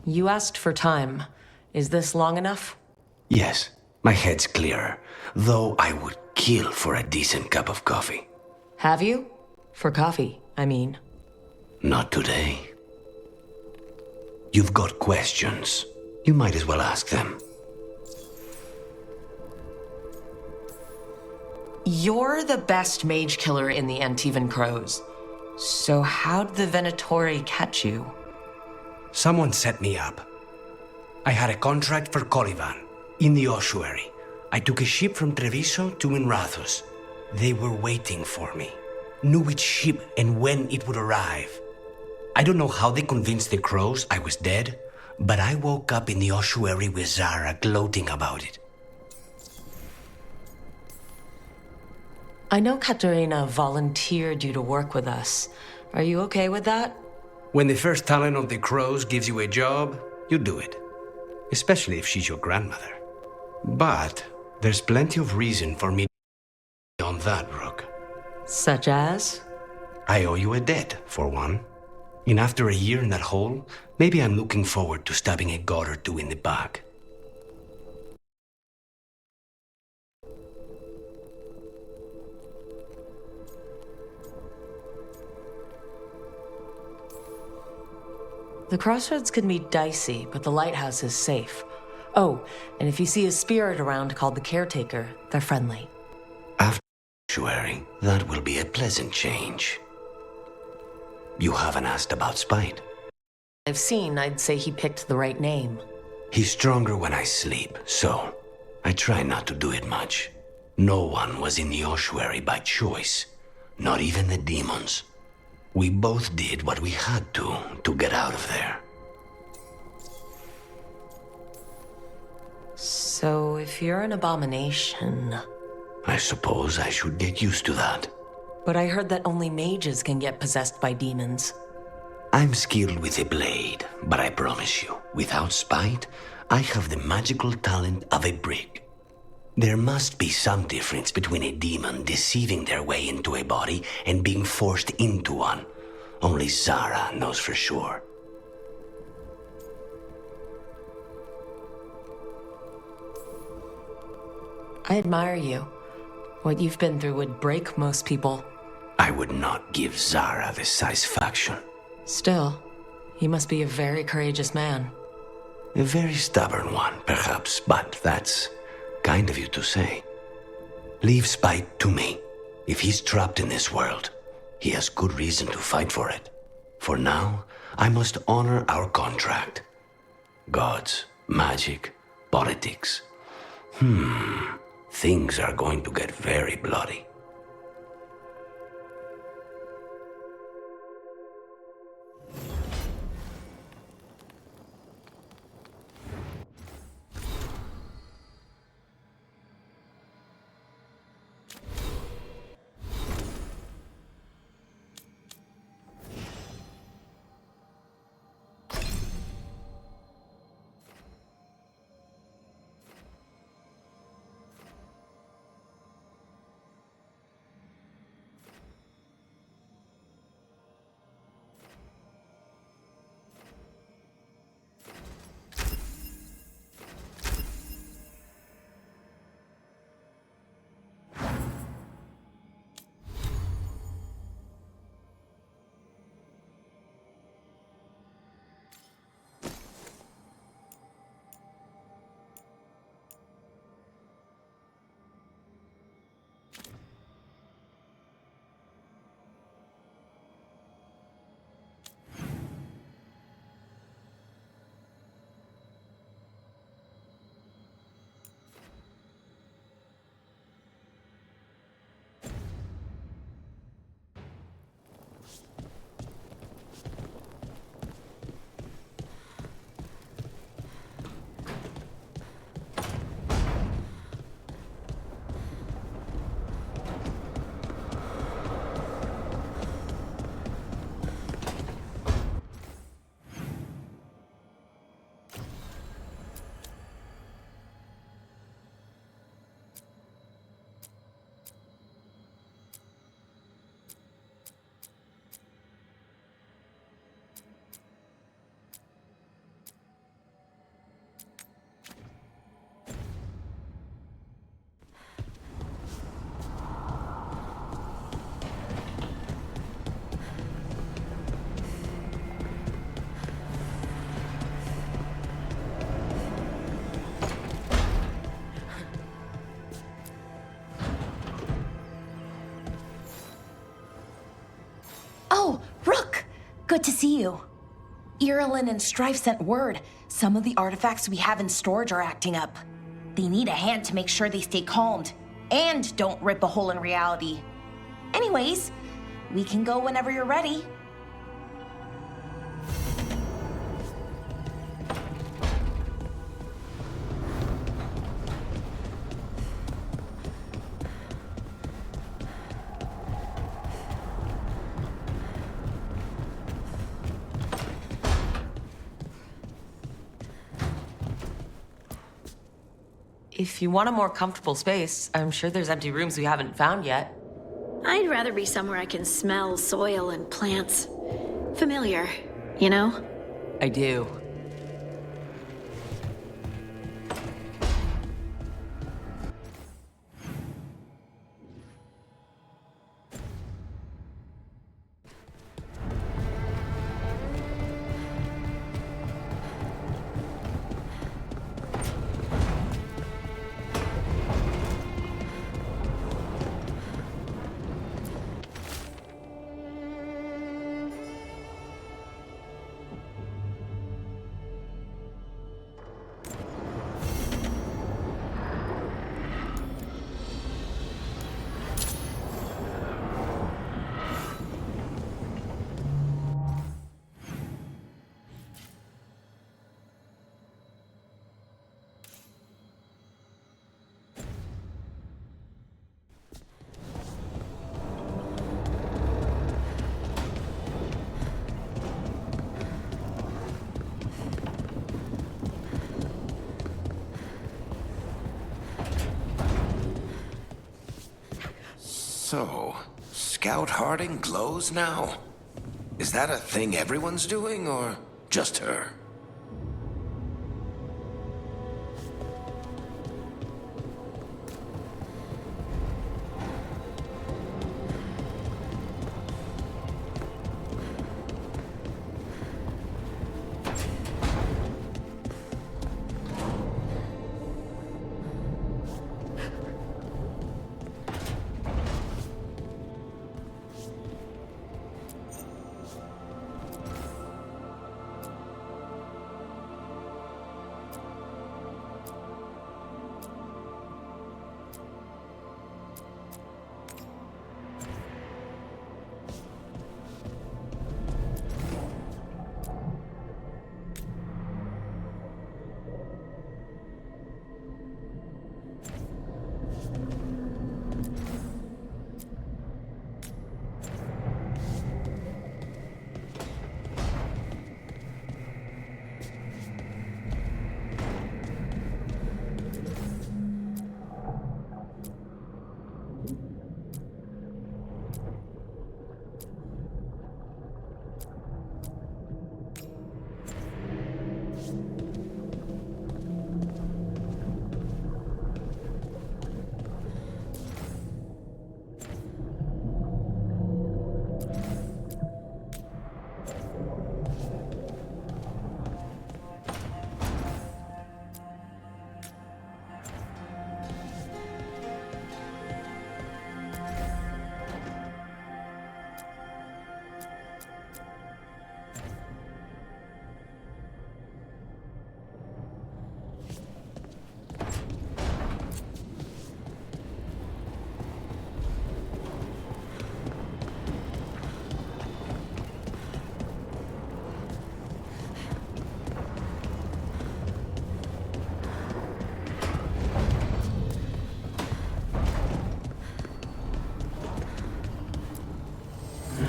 You asked for time. Is this long enough? Yes, my head's clearer, though I would kill for a decent cup of coffee. Have you? For coffee, I mean. Not today. You've got questions. You might as well ask them. You're the best mage killer in the Antivan Crows. So how'd the Venatori catch you? Someone set me up. I had a contract for Colivan, in the ossuary. I took a ship from Treviso to Minrathos. They were waiting for me. Knew which ship and when it would arrive. I don't know how they convinced the Crows I was dead, but I woke up in the ossuary with Zara gloating about it. I know Katerina volunteered you to work with us. Are you okay with that? When the first talent of the Crows gives you a job, you do it. Especially if she's your grandmother. But there's plenty of reason for me on that, Rook. Such as? I owe you a debt, for one. And after a year in that hole, maybe I'm looking forward to stabbing a god or two in the back. The crossroads can be dicey, but the lighthouse is safe. Oh, and if you see a spirit around called the Caretaker, they're friendly. After sanctuary, that will be a pleasant change. You haven't asked about Spite. I've seen, I'd say he picked the right name. He's stronger when I sleep, so I try not to do it much. No one was in the ossuary by choice, not even the demons. We both did what we had to get out of there. So if you're an abomination... I suppose I should get used to that. But I heard that only mages can get possessed by demons. I'm skilled with a blade, but I promise you, without Spite, I have the magical talent of a brick. There must be some difference between a demon deceiving their way into a body and being forced into one. Only Zara knows for sure. I admire you. What you've been through would break most people. I would not give Zara the satisfaction. Still, you must be a very courageous man. A very stubborn one, perhaps, but that's kind of you to say. Leave Spite to me. If he's trapped in this world, he has good reason to fight for it. For now, I must honor our contract. Gods, magic, politics. Things are going to get very bloody. Good to see you. Irulan and Strife sent word. Some of the artifacts we have in storage are acting up. They need a hand to make sure they stay calmed and don't rip a hole in reality. Anyways, we can go whenever you're ready. If you want a more comfortable space, I'm sure there's empty rooms we haven't found yet. I'd rather be somewhere I can smell soil and plants. Familiar, you know? I do. So, Scout Harding glows now? Is that a thing everyone's doing, or just her?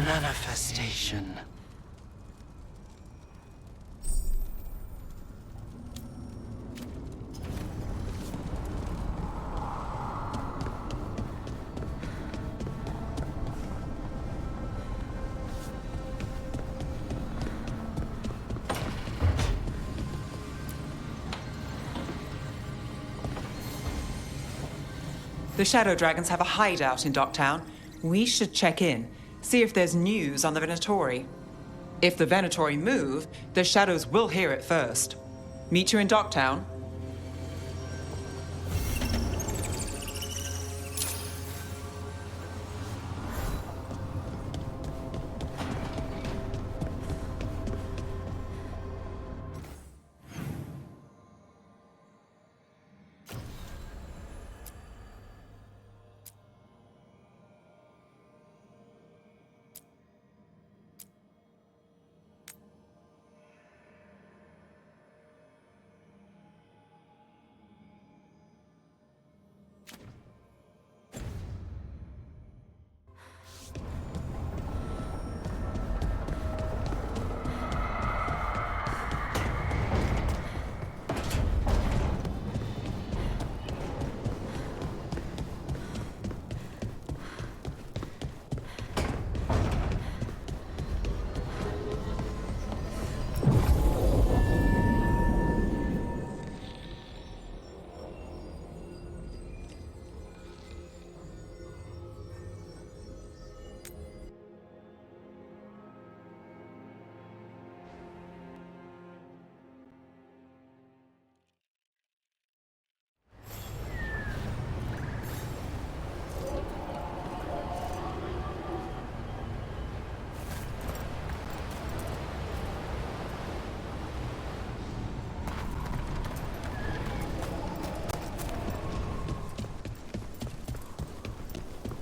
Manifestation. The Shadow Dragons have a hideout in Docktown. We should check in, see if there's news on the Venatori. If the Venatori move, the Shadows will hear it first. Meet you in Docktown.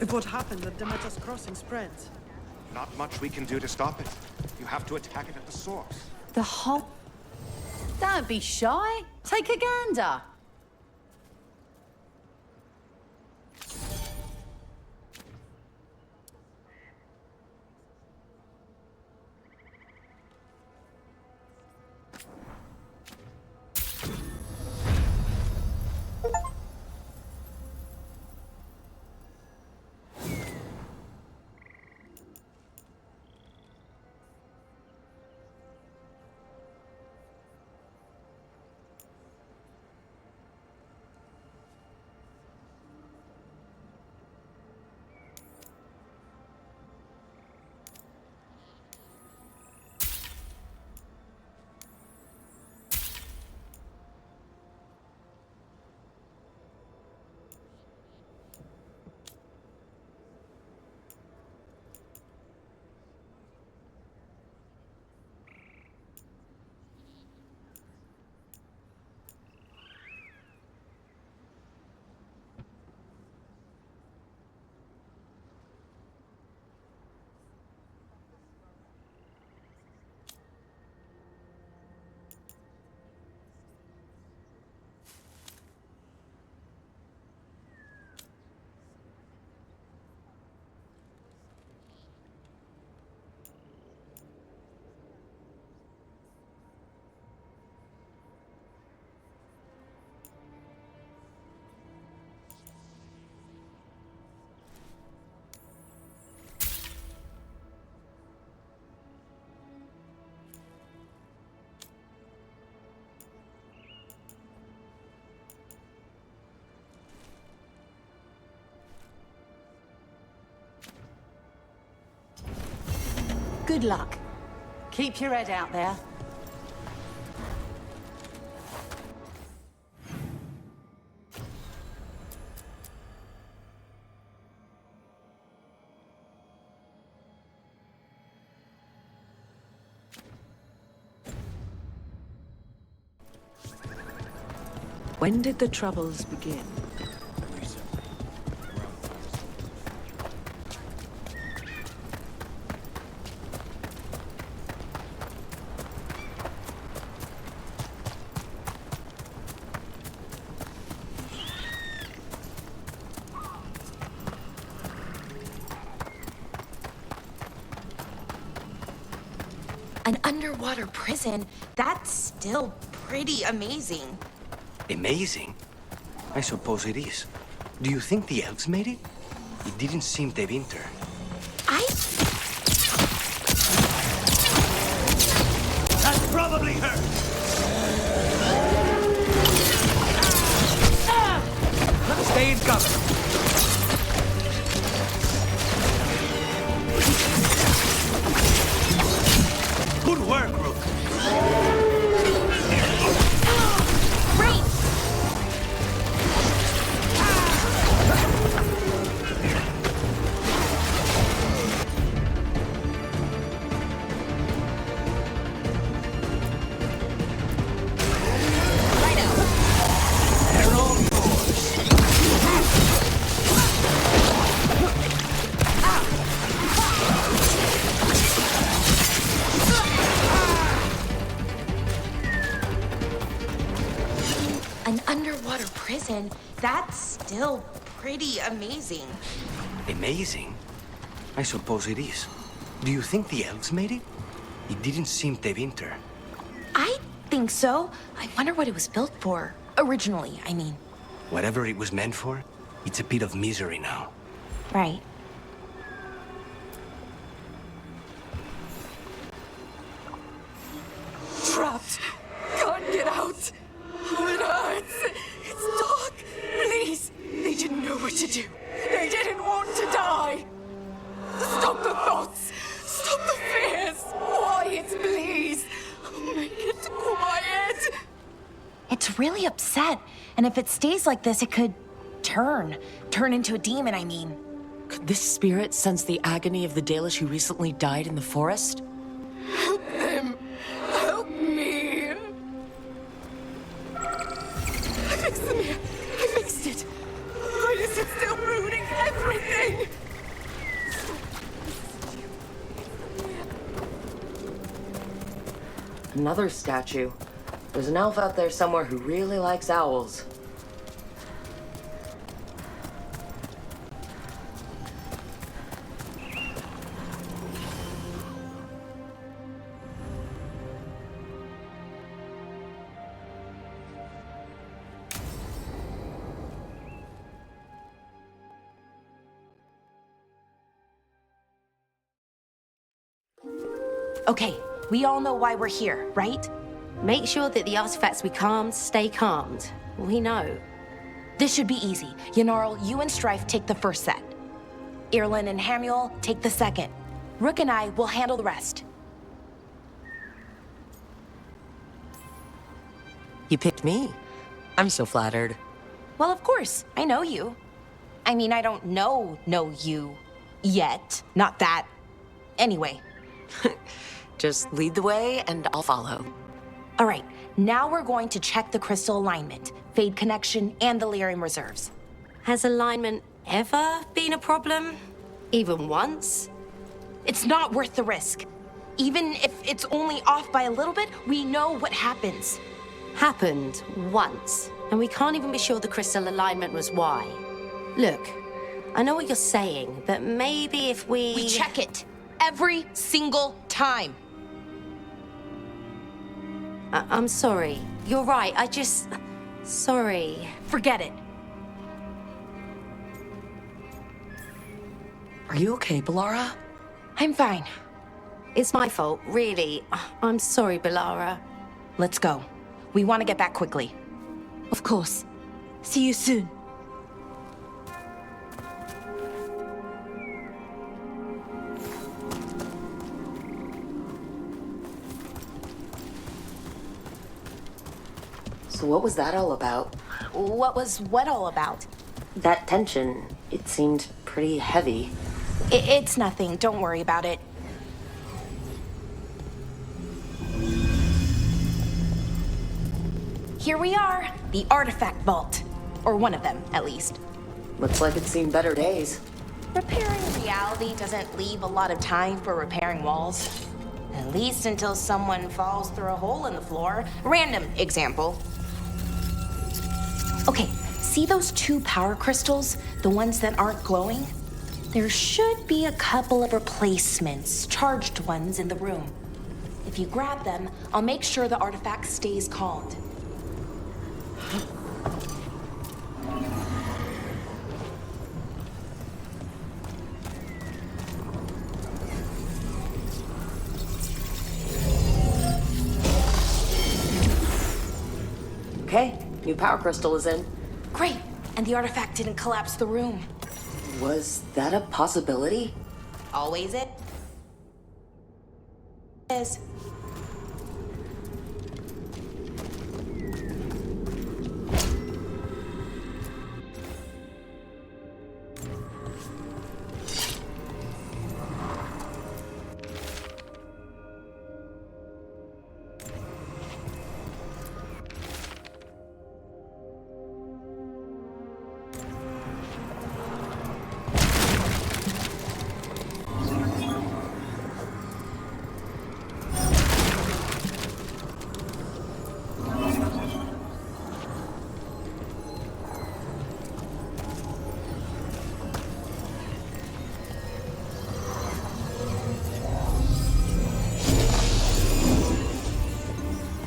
If what happened at Demeter's Crossing spreads. Not much we can do to stop it. You have to attack it at the source. The whole... Don't be shy. Take a gander. Good luck. Keep your head out there. When did the Troubles begin? An underwater prison? That's still pretty amazing. Amazing? I suppose it is. Do you think the elves made it? It didn't seem they winter. That's probably her! Stay in cover. Good work, Rook. An underwater prison? That's still pretty amazing. Amazing? I suppose it is. Do you think the elves made it? It didn't seem they winter. I think so. I wonder what it was built for. Originally, I mean. Whatever it was meant for, it's a pit of misery now. Right. Trapped. Can't get out. It hurts. It's dark. Please. They didn't know what to do. They didn't want to die. Stop the thoughts. Stop the fears. Quiet, please. Make it quiet. It's really upset. And if it stays like this, it could turn into a demon, I mean. Could this spirit sense the agony of the Dalish who recently died in the forest? Help them. Help me. I fixed them here. I fixed it. Why is it still ruining everything? Another statue. There's an elf out there somewhere who really likes owls. Okay, we all know why we're here, right? Make sure that the artifacts we calmed stay calmed. We know. This should be easy. Yanarl, you and Strife take the first set. Irlin and Hamuel take the second. Rook and I will handle the rest. You picked me. I'm so flattered. Well, of course, I know you. I mean, I don't know you yet. Not that. Anyway. Just lead the way and I'll follow. All right, now we're going to check the crystal alignment, fade connection, and the lyrium reserves. Has alignment ever been a problem? Even once? It's not worth the risk. Even if it's only off by a little bit, we know what happens. Happened once, and we can't even be sure the crystal alignment was why. Look, I know what you're saying, but maybe if We check it every single time. I'm sorry. You're right, sorry. Forget it. Are you okay, Balara? I'm fine. It's my fault, really. I'm sorry, Balara. Let's go. We want to get back quickly. Of course. See you soon. So what was that all about? What was what all about? That tension, it seemed pretty heavy. It's nothing. Don't worry about it. Here we are, the artifact vault. Or one of them, at least. Looks like it's seen better days. Repairing reality doesn't leave a lot of time for repairing walls. At least until someone falls through a hole in the floor. Random example. Okay, see those 2 power crystals? The ones that aren't glowing? There should be a couple of replacements, charged ones in the room. If you grab them, I'll make sure the artifact stays calmed. Okay, new power crystal is in. Great, and the artifact didn't collapse the room. Was that a possibility? Always it is.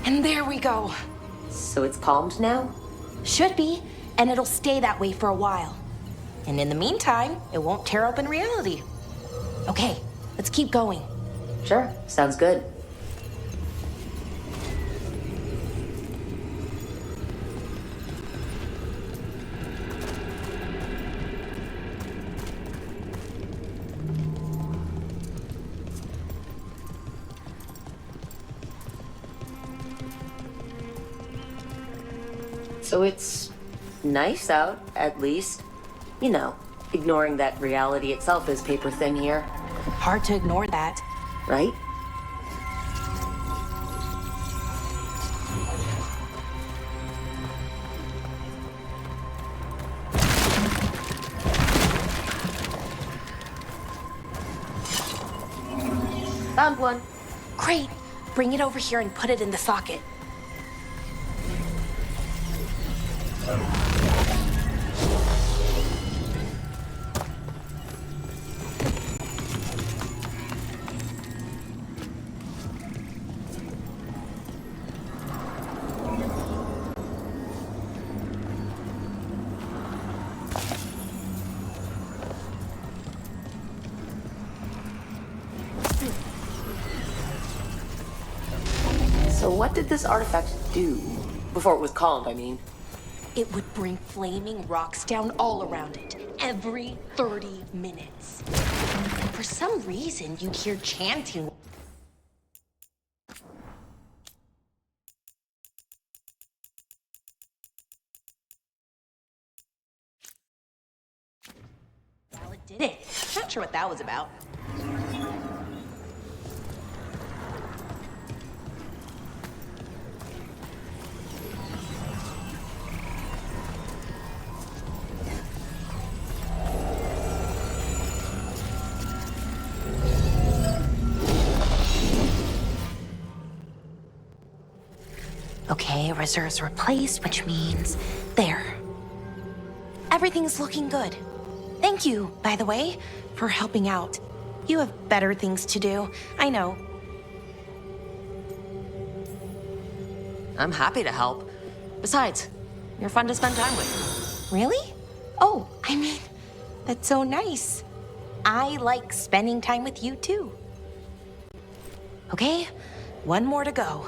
And there we go. So it's calmed now? Should be, and it'll stay that way for a while. And in the meantime, it won't tear open reality. Okay, let's keep going. Sure, sounds good. So it's nice out, at least. You know, ignoring that reality itself is paper thin here. Hard to ignore that. Right? Found one. Great. Bring it over here and put it in the socket. So what did this artifact do? Before it was calmed, I mean. It would bring flaming rocks down all around it, every 30 minutes. For some reason, you'd hear chanting. Well, it did it. Not sure what that was about. Okay, reserves replaced, which means there. Everything's looking good. Thank you, by the way, for helping out. You have better things to do, I know. I'm happy to help. Besides, you're fun to spend time with. Really? Oh, I mean, that's so nice. I like spending time with you too. Okay, one more to go.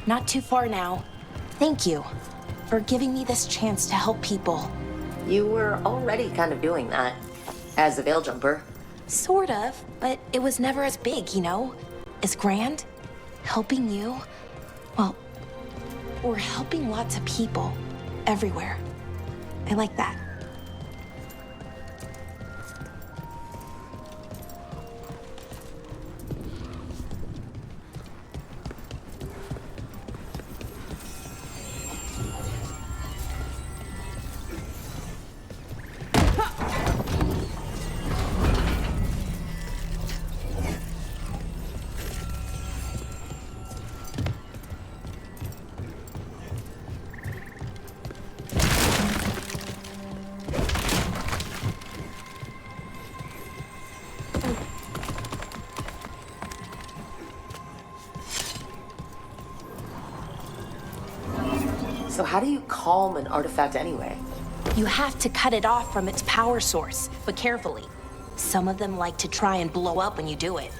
Not too far now. Thank you for giving me this chance to help people. You were already kind of doing that. As a veil jumper. Sort of, but it was never as big, you know? As grand. Helping you. Well, we're helping lots of people. Everywhere. I like that. So how do you calm an artifact anyway? You have to cut it off from its power source, but carefully. Some of them like to try and blow up when you do it.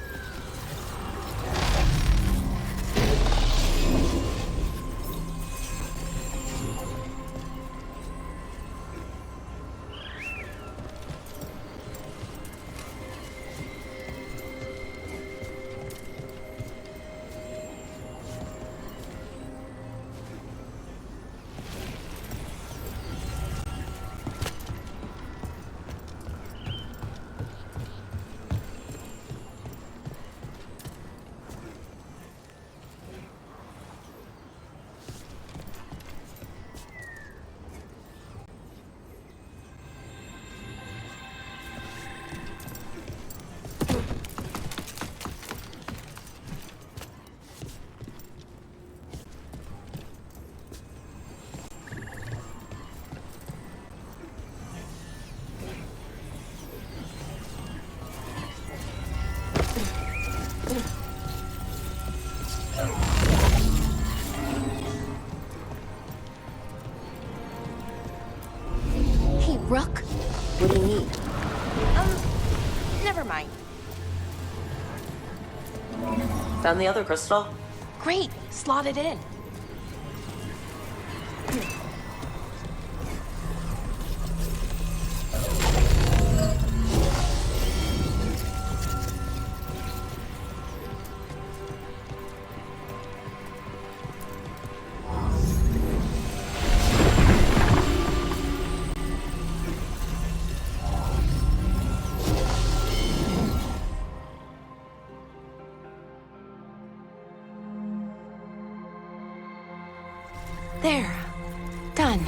Rook? What do you need? Never mind. Found the other crystal? Great, slot it in. There. Done.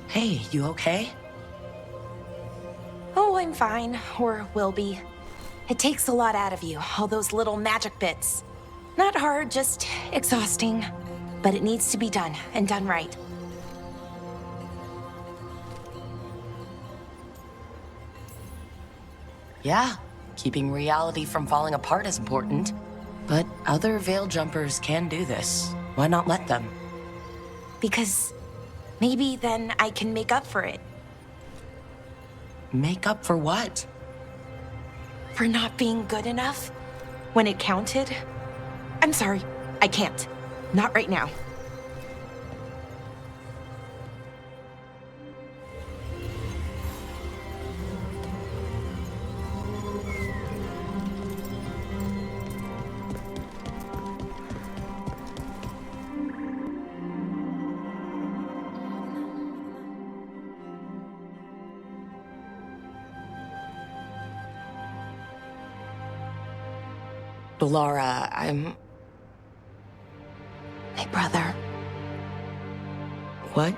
Hey, you okay? Oh, I'm fine. Or will be. It takes a lot out of you, all those little magic bits. Not hard, just exhausting. But it needs to be done, and done right. Yeah, keeping reality from falling apart is important. But other veil jumpers can do this. Why not let them? Because maybe then I can make up for it. Make up for what? For not being good enough when it counted. I'm sorry, I can't. Not right now. Laura, I'm... My brother. What?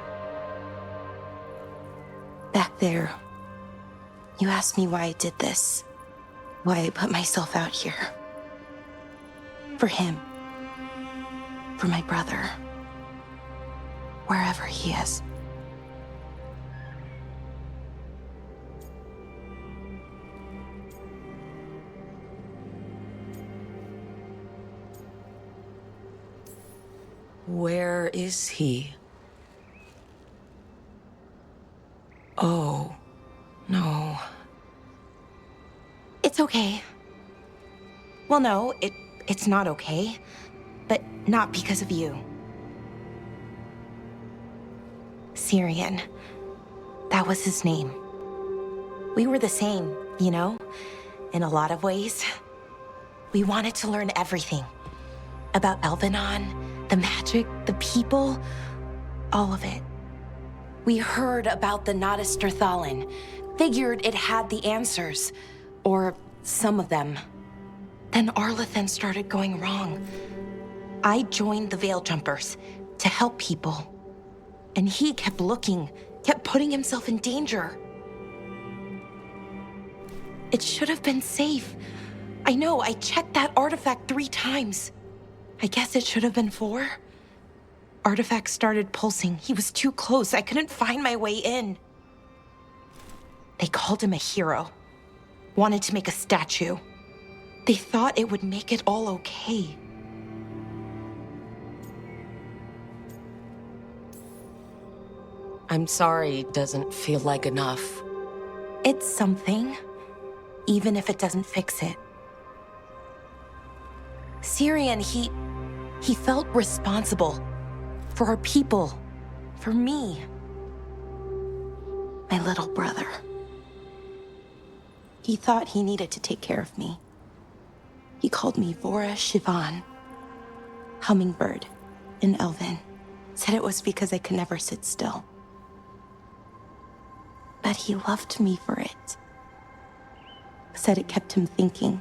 Back there. You asked me why I did this. Why I put myself out here. For him. For my brother. Wherever he is. Where is he? Oh, no. It's okay. Well, no, it's not okay. But not because of you. Syrian. That was his name. We were the same, you know? In a lot of ways. We wanted to learn everything. About Elvenon, the magic, the people, all of it. We heard about the Notisterthalin, figured it had the answers, or some of them. Then Arlathan started going wrong. I joined the Veil Jumpers to help people. And he kept looking, kept putting himself in danger. It should have been safe. I know, I checked that artifact 3 times. I guess it should have been 4. Artifact started pulsing. He was too close. I couldn't find my way in. They called him a hero. Wanted to make a statue. They thought it would make it all okay. I'm sorry, it doesn't feel like enough. It's something, even if it doesn't fix it. Syrian, he felt responsible for our people, for me, my little brother. He thought he needed to take care of me. He called me Vora Shivan, hummingbird in Elven. Said it was because I could never sit still. But he loved me for it. Said it kept him thinking,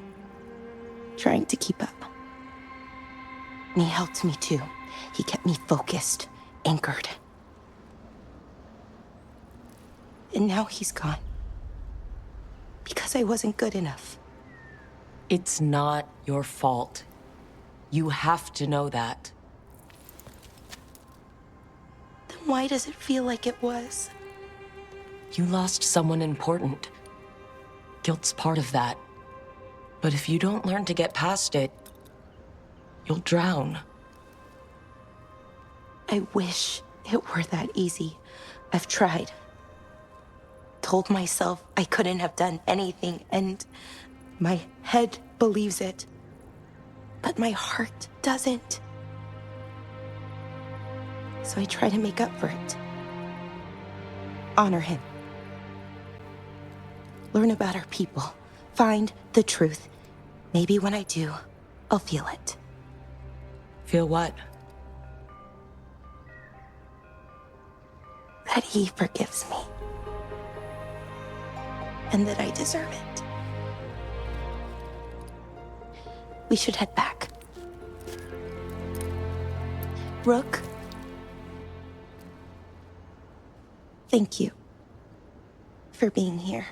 trying to keep up. And he helped me too. He kept me focused, anchored. And now he's gone. Because I wasn't good enough. It's not your fault. You have to know that. Then why does it feel like it was? You lost someone important. Guilt's part of that. But if you don't learn to get past it, you'll drown. I wish it were that easy. I've tried. Told myself I couldn't have done anything, and my head believes it. But my heart doesn't. So I try to make up for it. Honor him. Learn about our people. Find the truth. Maybe when I do, I'll feel it. Feel what? That he forgives me. And that I deserve it. We should head back. Rook, thank you for being here.